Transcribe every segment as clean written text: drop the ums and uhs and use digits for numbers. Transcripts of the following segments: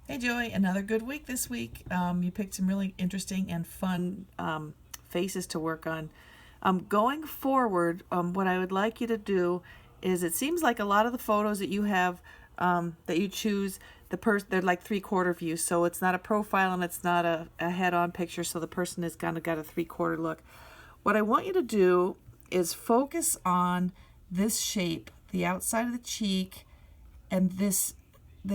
Hey Joey, another good week this week. You picked some really interesting and fun faces to work on. Going forward, what I would like you to do is it seems like a lot of the photos that you have that you choose, they're like three-quarter views, so it's not a profile and it's not a head-on picture, so the person has kind of got a three-quarter look. What I want you to do is focus on this shape, the outside of the cheek, and this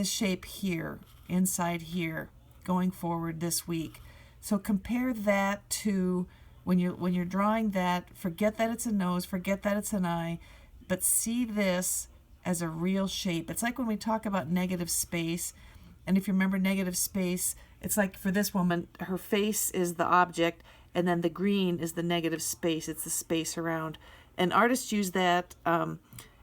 shape here, inside here, going forward this week. So compare that to when you're drawing that, forget that it's a nose, forget that it's an eye, but see this as a real shape. It's like when we talk about negative space, and if you remember negative space, it's like for this woman, her face is the object, and then the green is the negative space. It's the space around. And artists use that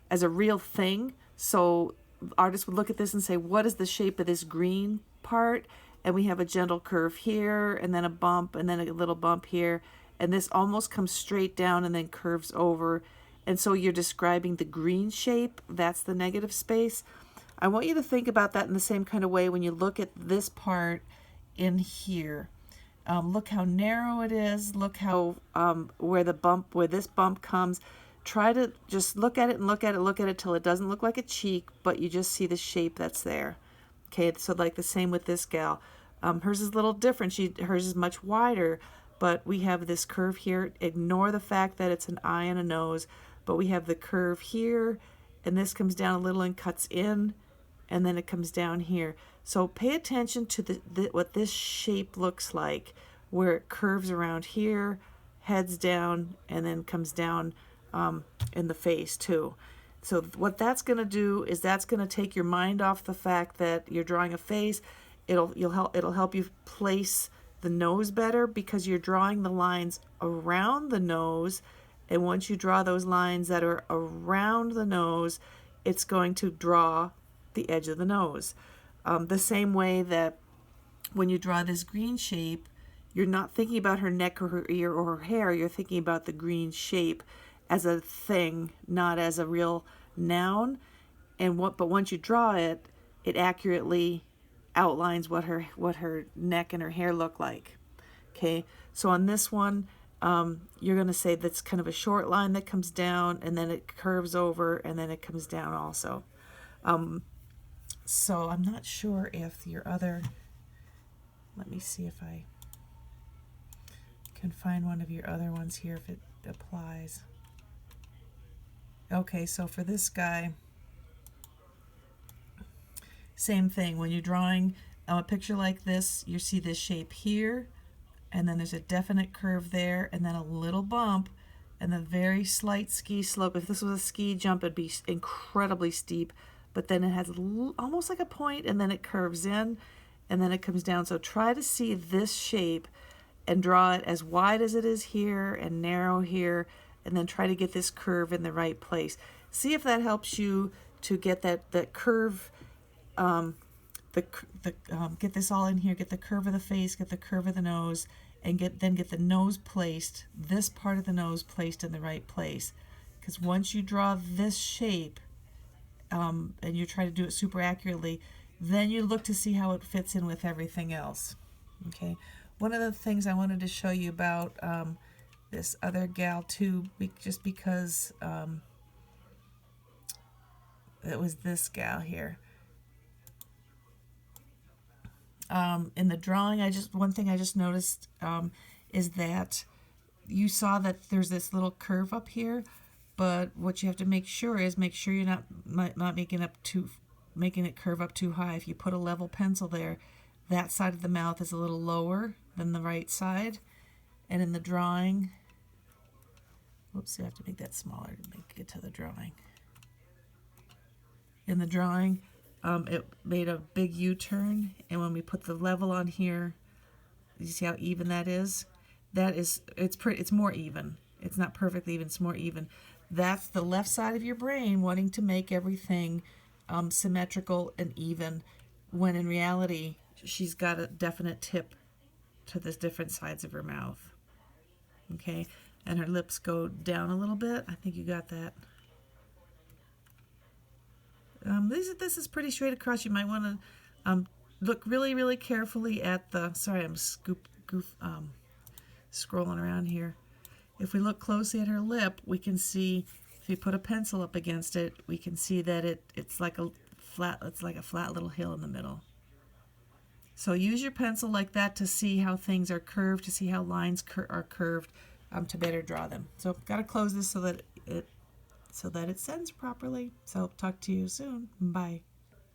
as a real thing. So artists would look at this and say, what is the shape of this green part? And we have a gentle curve here, and then a bump, and then a little bump here. And this almost comes straight down and then curves over. And so you're describing the green shape. That's the negative space. I want you to think about that in the same kind of way when you look at this part in here. Look how narrow it is. Look how where this bump comes. Try to just look at it and look at it till it doesn't look like a cheek, but you just see the shape that's there. Okay, so like the same with this gal. Hers is a little different. Hers is much wider, but we have this curve here. Ignore the fact that it's an eye and a nose, but we have the curve here, and this comes down a little and cuts in, and then it comes down here. So pay attention to what this shape looks like, where it curves around here, heads down, and then comes down in the face too. So what that's going to do is that's going to take your mind off the fact that you're drawing a face. It'll help you place the nose better because you're drawing the lines around the nose, and once you draw those lines that are around the nose, it's going to draw the edge of the nose. The same way that when you draw this green shape, you're not thinking about her neck or her ear or her hair, you're thinking about the green shape as a thing, not as a real noun. But once you draw it, it accurately outlines what her neck and her hair look like. Okay, so on this one, you're going to say that's kind of a short line that comes down, and then it curves over, and then it comes down also. So I'm not sure if your other, let me see if I can find one of your other ones here if it applies. Okay, so for this guy, same thing. When you're drawing a picture like this, you see this shape here, and then there's a definite curve there, and then a little bump, and a very slight ski slope. If this was a ski jump, it'd be incredibly steep, but then it has almost like a point, and then it curves in, and then it comes down. So try to see this shape and draw it as wide as it is here and narrow here, and then try to get this curve in the right place. See if that helps you to get that curve, get this all in here, get the curve of the face, get the curve of the nose, and get the nose placed, this part of the nose placed in the right place. Because once you draw this shape, and you try to do it super accurately, then you look to see how it fits in with everything else. Okay. One of the things I wanted to show you about this other gal too, just because it was this gal here. In the drawing, one thing I just noticed is that you saw that there's this little curve up here, but what you have to make sure you're not making it curve up too high. If you put a level pencil there, that side of the mouth is a little lower than the right side. And in the drawing, whoops, I have to make that smaller to make it to the drawing. In the drawing, it made a big U-turn, and when we put the level on here, you see how even that is? It's more even. It's not perfectly even, it's more even. That's the left side of your brain wanting to make everything symmetrical and even, when in reality, she's got a definite tip to the different sides of her mouth. Okay, and her lips go down a little bit. I think you got that. This is pretty straight across. You might want to look really, really carefully at the, sorry, I'm scrolling around here. If we look closely at her lip, we can see, if you put a pencil up against it, we can see that it's like a flat little hill in the middle. So use your pencil like that to see how things are curved, to see how lines are curved, to better draw them. So got to close this so that it sends properly. So talk to you soon. Bye.